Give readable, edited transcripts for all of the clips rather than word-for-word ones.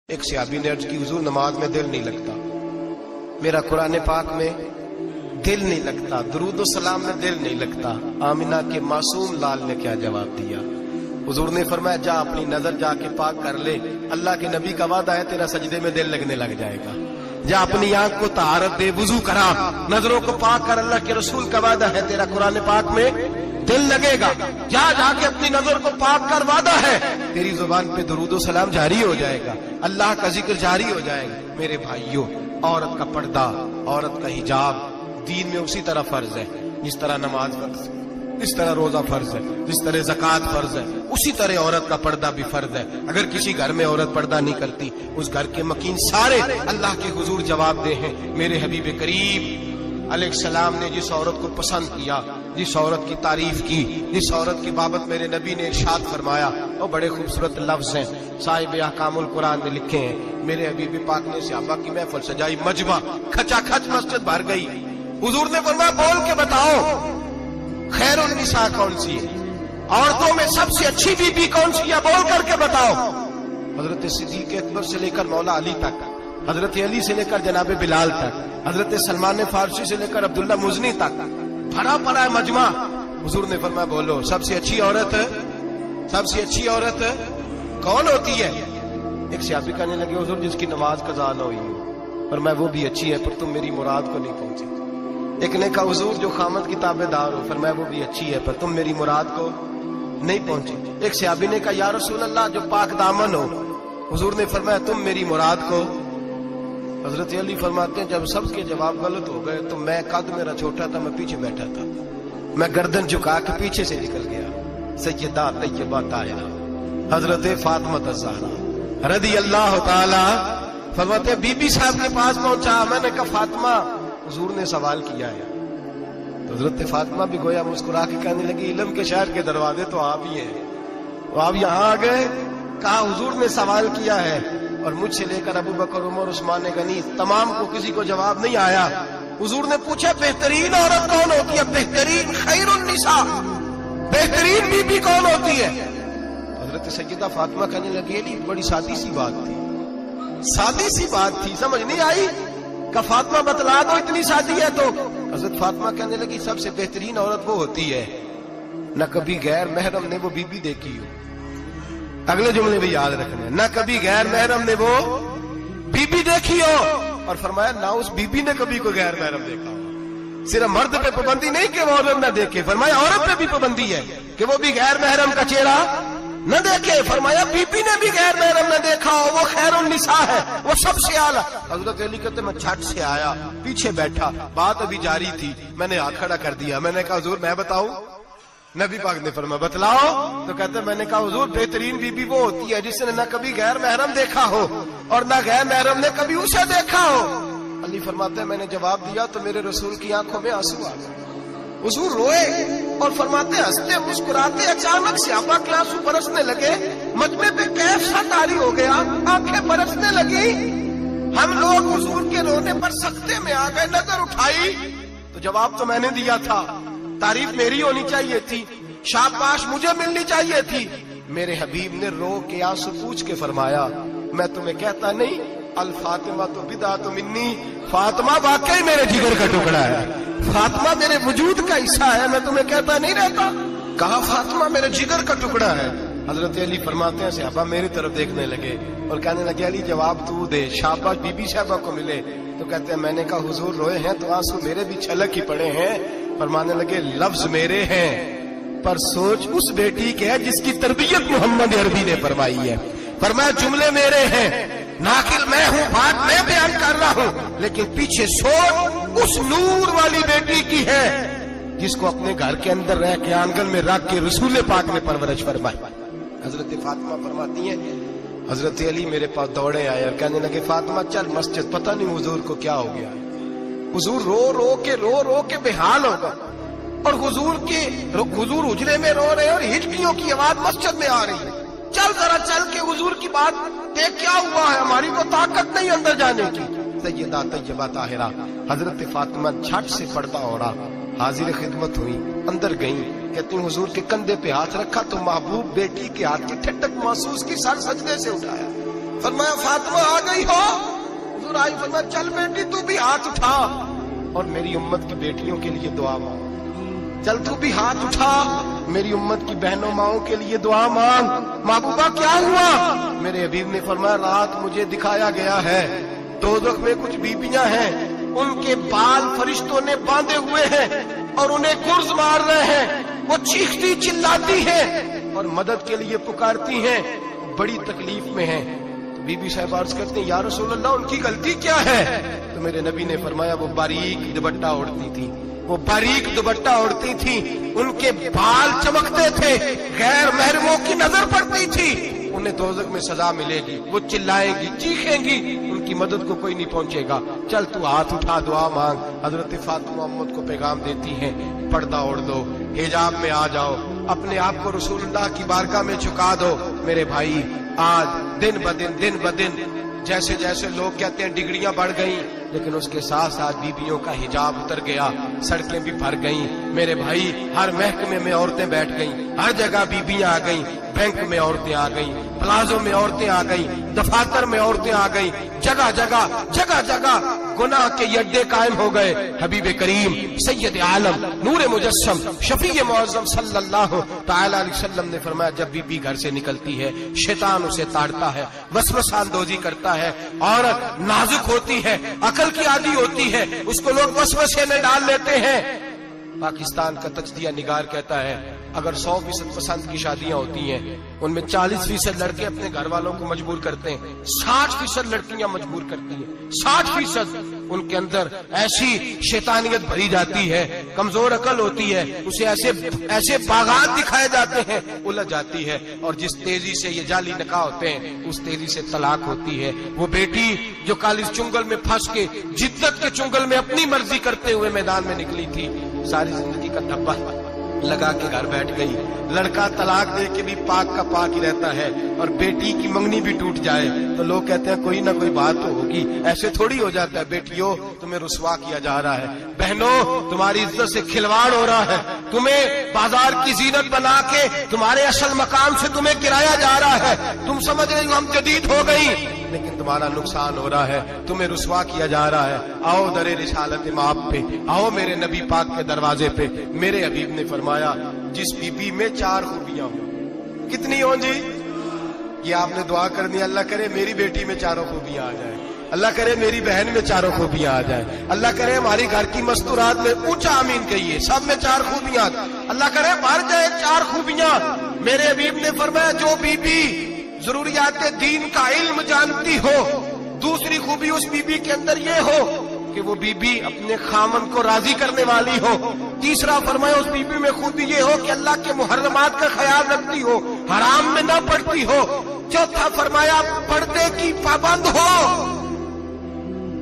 ایک صحابی نے عرض کی حضور نماز میں دل نہیں لگتا، میرا قرآن پاک میں دل نہیں لگتا، درود و سلام میں دل نہیں لگتا۔ آمنہ کے معصوم لال نے کیا جواب دیا؟ حضور نے فرمایا جا اپنی نظر جا کے پاک کر لے، اللہ کے نبی کا وعدہ ہے تیرا سجدے میں دل لگنے لگ جائے گا۔ جا اپنی آنکھ کو طہارت دے، وضو کرا، نظروں کو پاک کر، اللہ کے رسول کا وعدہ ہے تیرا قرآن پاک میں دل لگے گا۔ جا جا کے اپنی نظر کو پاک کر، وعدہ ہے تیری زبان پہ درود و سلام جاری ہو جائے گا، اللہ کا ذکر جاری ہو جائے گا۔ میرے بھائیوں، عورت کا پردہ، عورت کا حجاب دین میں اسی طرح فرض ہے جس طرح نماز فرض ہے، جس طرح روزہ فرض ہے، جس طرح زکوٰۃ فرض ہے، اسی طرح عورت کا پردہ بھی فرض ہے۔ اگر کسی گھر میں عورت پردہ نہیں کرتی، اس گھر کے مکین سارے اللہ کے حضور جواب دے ہیں۔ میرے حبیب کریم علیہ السلام نے جس عورت کو پسند کیا، جس عورت کی تعریف کی، جس عورت کی بابت میرے نبی نے ارشاد فرمایا، وہ بڑے خوبصورت لفظ ہیں، صاحب احکام القرآن نے لکھے ہیں۔ میرے حبیب پاک نے صحابہ کی محفل سجائی، مجمع کھچا کھچ مسجد بھر گئی۔ حضور نے فرمایا بول کے بتاؤ خیر النساء کون سی ہے، عورتوں میں سب سے اچھی بی بی کون سی ہے، بول کر کے بتاؤ۔ حضرت صدیق اکبر سے لے کر مولا علی تک، حضرت علی سے لے کر جناب بلال تک، حضرت سلمان فارسی سے لے کر عبداللہ مزنی تک بھرا پڑا ہے مجمع۔ حضور نے فرمایا بولو سب سے اچھی عورت، سب سے اچھی عورت کون ہوتی ہے؟ ایک صحابی کہنے لگے حضور جس کی نماز قضا نہ ہوئی ہو، اور میں وہ بھی اچھی ہے پر تم میری مراد کو نہیں پہنچی۔ ایک نے کہا حضور جو خامد کی تابع دار ہو، فرمایا وہ بھی اچھی ہے پر تم میری مراد کو نہیں پہنچی۔ ایک صحابی نے کہا یا رسول اللہ جو پاک دامن ہو، حضور نے فرمایا تم میری مراد کو۔ حضرت علی فرماتے ہیں جب سب کے جواب غلط ہو گئے تو میں قد میرا چھوٹا تھا، میں پیچھے بیٹھا تھا، میں گردن جھکا کے پیچھے سے نکل گیا۔ سیدہ طیبہ طاہرہ حضرت فاطمہ الزہرا رضی اللہ تعالی فرماتے ہیں بی بی صاحب کے پاس پہنچا، میں نے کہا فاطمہ حضور نے سوال کیا ہے۔ تو حضرت فاطمہ بھی گویا مسکرا کے کہنے لگی علم کے شہر کے دروازے تو آپ ہی ہیں، تو آپ یہاں آ گئے۔ کہا حضور نے سوال کیا ہے اور مجھ سے لے کر ابو بکر عمر عثمان غنی تمام کو کسی کو جواب نہیں آیا۔ حضور نے پوچھا بہترین عورت کون ہوتی ہے، بہترین خیر النساء، بہترین بی بی کون ہوتی ہے؟ حضرت سیدہ فاطمہ کہنے لگی علی بڑی سادی سی بات تھی، سادی سی بات تھی، سمجھ نہیں آئی؟ کہ فاطمہ بتلا دو اتنی سادی ہے تو۔ حضرت فاطمہ کہنے لگی سب سے بہترین عورت وہ ہوتی ہے نہ کبھی غیر محرم نے وہ بی بی دیکھی ہو۔ اگلے جملے بھی یاد رکھنا، نہ کبھی غیر محرم نے وہ بی بی دیکھی ہو، اور فرمایا نہ اس بی بی نے کبھی کوئی غیر محرم دیکھا ہو۔ صرف مرد پہ پابندی نہیں کہ وہ عورت نہ دیکھے، فرمایا عورت پہ بھی پابندی ہے کہ وہ بھی غیر محرم کا چہرہ نہ دیکھے۔ فرمایا بی بی نے بھی غیر محرم نہ دیکھا ہو، وہ خیر النساء ہے، وہ سب سے اعلیٰ۔ حضرت علی کہتے میں جھٹ سے آیا، پیچھے بیٹھا، بات ابھی جاری تھی، میں نے ہاتھ کھڑا کر دیا، میں نے کہا حضور میں بتاؤں؟ نبی پاک نے فرمایا بتلاؤ۔ تو کہتے میں نے کہا حضور بہترین بی بی وہ ہوتی ہے جس نے نہ کبھی غیر محرم دیکھا ہو اور نہ غیر محرم نے کبھی اسے دیکھا ہو۔ علی فرماتے ہیں میں نے جواب دیا تو میرے رسول کی آنکھوں میں آنسو آ گئے، حضور روئے اور فرماتے ہنستے مسکراتے اچانک صحابہ کے آنسو برسنے لگے، مجمع پہ کیف سا طاری ہو گیا، آنکھیں برسنے لگی۔ ہم لوگ حضور کے رونے پر سکتے میں آ گئے، نظر اٹھائی تو جواب تو میں نے دیا تھا، تعریف میری ہونی چاہیے تھی، شاباش مجھے ملنی چاہیے تھی۔ میرے حبیب نے رو کے آنسو پوچھ کے فرمایا میں تمہیں کہتا نہیں الفاطمہ تو بدعۃ منی، فاطمہ واقعی میرے جگر کا ٹکڑا ہے، فاطمہ میرے وجود کا حصہ ہے، میں تمہیں کہتا نہیں رہتا؟ کہا فاطمہ میرے جگر کا ٹکڑا ہے۔ حضرت علی فرماتے ہیں صحابہ میری طرف دیکھنے لگے اور کہنے لگے علی جواب تو دے، شاباش بی بی صاحبہ کو ملے۔ تو کہتے ہیں میں نے کہا حضور روئے ہیں تو آنسو میرے بھی چھلک ہی پڑے ہیں۔ فرمانے لگے لفظ میرے ہیں پر سوچ اس بیٹی کے ہے جس کی تربیت محمد عربی نے فرمائی ہے۔ فرمایا جملے میرے ہیں، ناقل میں ہوں، بات میں بیان کر رہا ہوں، لیکن پیچھے سوچ اس نور والی بیٹی کی ہے جس کو اپنے گھر کے اندر رہ کے آنگن میں رکھ کے رسول پاک نے پرورش فرمائی۔ حضرت فاطمہ فرماتی ہیں حضرت علی میرے پاس دوڑے آئے اور کہنے لگے فاطمہ چل مسجد، پتہ نہیں حضور کو کیا ہو گیا۔ حضور رو کے بےحال ہو گئے اور حضور حجرے میں رو رہے اور ہچکیوں کی آواز مسجد میں آ رہی ہے، چل ذرا چل کے حضور کی بات دیکھ کیا ہوا ہے، ہماری کو طاقت نہیں اندر جانے کی۔ سیدہ طیبہ طاہرہ حضرت فاطمہ جھٹ سے پردہ اوڑا، حاضر خدمت ہوئی، اندر گئیں، کہتی ہوں حضور کے کندھے پہ ہاتھ رکھا تو محبوب بیٹی کے ہاتھ کی ٹھٹک محسوس کی، سر سجدے سے اٹھایا، फरमाया फातिमा आ गई हो? हुजूर आई, फरमाया चल बेटी तू भी हाथ उठा और मेरी उम्मत की बेटियों के लिए दुआ मांग। चल तू भी हाथ उठा, मेरी उम्मत की बहनों माओं के लिए दुआ मांग। महबूबा क्या हुआ? मेरे हबीब ने फरमाया रात मुझे दिखाया गया है दोज़ख में कुछ बीबियां हैं, उनके बाल फरिश्तों ने बांधे हुए हैं और उन्हें गुर्ज मार रहे हैं। वो चीखती चिल्लाती हैं और मदद के लिए पुकारती हैं, बड़ी तकलीफ में हैं। तो बीबी साहब अर्ज करते हैं या रसूल अल्लाह उनकी गलती क्या है? तो मेरे नबी ने फरमाया वो बारीक दुपट्टा ओढ़ती थी, वो बारीक दुपट्टा ओढ़ती थी, उनके बाल चमकते थे, गैर महरमों की नजर पड़ती थी, उन्हें दोज़ख में सजा मिलेगी, वो चिल्लाएंगी चीखेंगी, उनकी मदद को कोई नहीं पहुंचेगा। चल तू हाथ उठा दुआ मांग। हजरत फातिमा उम्मत को पैगाम देती हैं, पर्दा ओढ़ दो, हिजाब में आ जाओ, अपने आप को रसूलुल्लाह की बारगाह में झुका दो। मेरे भाई आज दिन ब दिन जैसे जैसे लोग कहते हैं डिग्रियां बढ़ गई, लेकिन उसके साथ साथ बीबियों का हिजाब उतर गया, सड़कें भी भर गईं। मेरे भाई हर महकमे में औरतें बैठ गईं, हर जगह बीबियां आ गईं, बैंक में औरतें आ गईं, प्लाजो में औरतें आ गईं, दफातर में औरतें आ गईं, जगह जगह गुनाह के अड्डे कायम हो गए। हबीब करीम सैयद आलम नूर मुजस्सम शफी मुअज़्ज़म सल्लल्लाहु तआला अलैहि वसल्लम ने फरमाया जब बीबी घर से निकलती है शैतान उसे ताड़ता है, वसवसा अंदोज़ी करता है, औरत नाजुक होती है, अकल की आदी होती है, उसको लोग वसवसे में डाल लेते हैं। पाकिस्तान का तजदिया निगार कहता है अगर 100% पसंद की शादियां होती हैं उनमें 40% लड़के अपने घर वालों को मजबूर करते हैं, 60% लड़कियां मजबूर करती हैं, 60% उनके अंदर ऐसी शैतानियत भरी जाती है, कमजोर अकल होती है, उसे ऐसे बागात दिखाए जाते हैं, उलझ जाती है, और जिस तेजी से ये जाली निकाह होते हैं उस तेजी से तलाक होती है। वो बेटी जो कालिज चुंगल में फंस के जिद्दत के चुंगल में अपनी मर्जी करते हुए मैदान में निकली थी, सारी जिंदगी का धब्बा लगा के घर बैठ गई। लड़का तलाक दे के भी पाक का पाक ही रहता है, और बेटी की मंगनी भी टूट जाए तो लोग कहते हैं कोई ना कोई बात तो होगी। ऐसे थोड़ी हो जाता है। बेटियों तुम्हें रुसवा किया जा रहा है, बहनों तुम्हारी इज्जत से खिलवाड़ हो रहा है, तुम्हें बाजार की जीनत बना के तुम्हारे असल मकाम से तुम्हें गिराया जा रहा है। तुम समझ रही हो हम जदीद हो गई, लेकिन तुम्हारा नुकसान हो रहा है, तुम्हें रुसवा किया जा रहा है। आओ दरे रिसालत माप पे, आओ मेरे नबी पाक के दरवाजे पे। मेरे हबीब ने फरमाया जिस बीबी में 4 खूबियां हो, कितनी हो जी? ये आपने दुआ कर दी, अल्लाह करे मेरी बेटी में 4 खूबियां आ जाए, अल्लाह करे मेरी बहन में 4 खूबियां आ जाए, अल्लाह करे हमारी घर की मस्तूरात में, ऊंचा आमीन कहिए, सब में 4 खूबियां, अल्लाह करे भर जाए 4 खूबियां। मेरे हबीब ने फरमाया जो बीबी जरूरियात दीन का इल्म जानती हो, दूसरी खूबी उस बीबी के अंदर ये हो कि वो बीबी अपने खामन को राजी करने वाली हो, तीसरा फरमाया उस बीबी में खूबी ये हो कि अल्लाह के मुहर्रमात का ख्याल रखती हो, हराम में न पड़ती हो, चौथा फरमाया पर्दे की पाबंद हो।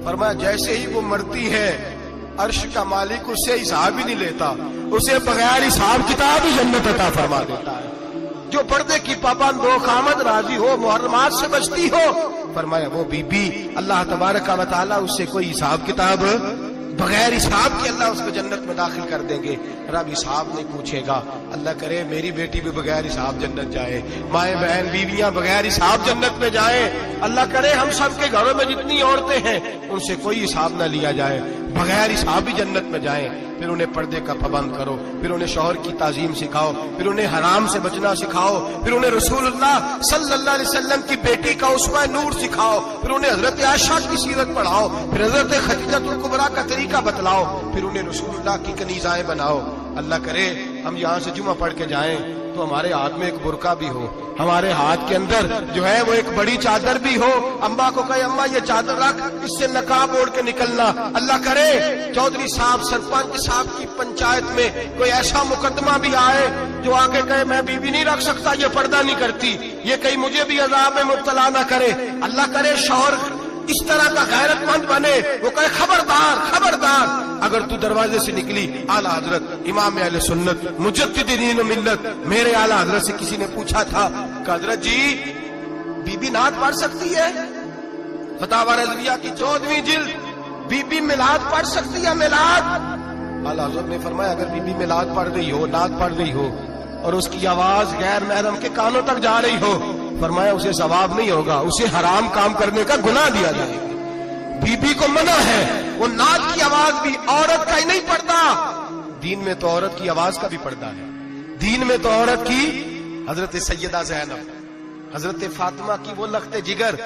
फरमाया जैसे ही वो मरती है अर्श का मालिक उससे हिसाब ही नहीं लेता, उसे बगैर हिसाब किताब ही जन्नत अता फरमा देता है। जो पर्दे की पाबंद हो, खामद राजी हो, मुहर्रमात से बचती हो, फरमाया वो बीबी अल्लाह तबारक व तआला उससे कोई हिसाब किताब बगैर हिसाब के अल्लाह उसको जन्नत में दाखिल कर देंगे। रब हिसाब नहीं पूछेगा। अल्लाह करे मेरी बेटी भी बगैर हिसाब जन्नत जाए, माए बहन बीवियां बगैर हिसाब जन्नत में जाए। अल्लाह करे हम सब के घरों में जितनी औरतें हैं उनसे कोई हिसाब न लिया जाए, बगैर हिसाब भी जन्नत में जाए। फिर उन्हें पर्दे का पाबंद करो, फिर उन्हें शौहर की ताजीम सिखाओ, फिर उन्हें हराम से बचना सिखाओ, फिर उन्हें रसूलुल्लाह सल्लल्लाहु अलैहि वसल्लम की बेटी का उस्वा नूर सिखाओ, फिर उन्हें हजरत आयशा की सीरत पढ़ाओ, फिर हजरत खदीजतुल कुबरा का तरीका बतलाओ, फिर उन्हें रसूलुल्लाह की कनीज़ाएं बनाओ। अल्लाह करे हम यहाँ से जुमा पढ़ के जाएं तो हमारे हाथ में एक बुरका भी हो, हमारे हाथ के अंदर जो है वो एक बड़ी चादर भी हो। अम्मा को कहे अम्मा ये चादर रख, इससे नकाब ओढ़ के निकलना। अल्लाह करे चौधरी साहब सरपंच साहब की पंचायत में कोई ऐसा मुकदमा भी आए जो आके कहे मैं बीवी नहीं रख सकता, ये पर्दा नहीं करती, ये कहीं मुझे भी अजाब में मुब्तला ना करे। अल्लाह करे शौहर इस तरह का गैरतमंद बने, वो कहे खबरदार खबरदार, अगर तू दरवाजे से निकली। आला हजरत इमाम अहले सुन्नत मुजद्दिद दीन व मिल्लत मेरे आला हजरत से किसी ने पूछा था कि हजरत जी बीबी नात पढ़ सकती है? फतावा रज़विया की 14वीं जिल्द, बीबी मिलाद पढ़ सकती है? मिलाद? आला हजरत ने फरमाया अगर बीबी मिलाद पढ़ रही हो, नात पढ़ रही हो और उसकी आवाज गैर महरम के कानों तक जा रही हो फरमाया उसे सवाब नहीं होगा, उसे हराम काम करने का गुनाह दिया जाएगा। बीबी को मना है, वो नाक की आवाज भी औरत का ही नहीं पड़ता, दीन में तो औरत की आवाज का भी पर्दा है। दीन में तो औरत की हजरत सैयदा ज़ैनब, हजरत फातिमा की वो लख्ते जिगर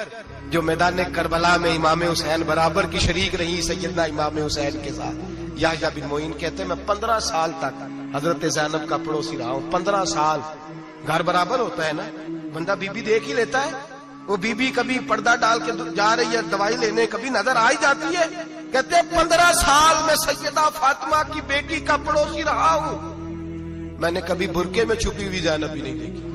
जो मैदान करबला में इमाम हुसैन बराबर की शरीक रही सैयदना इमाम हुसैन के साथ। याह्या बिन मोइन कहते मैं 15 साल तक हजरत ज़ैनब का पड़ोसी रहा हूं। 15 साल, घर बराबर होता है ना, बंदा बीबी देख ही लेता है। वो बीबी कभी पर्दा डाल के जा रही है दवाई लेने, कभी नजर आ ही जाती है। कहते 15 साल में सैयदा फातिमा की बेटी का पड़ोसी रहा हूं, मैंने कभी बुरके में छुपी हुई ज़ैनब भी नहीं देखी।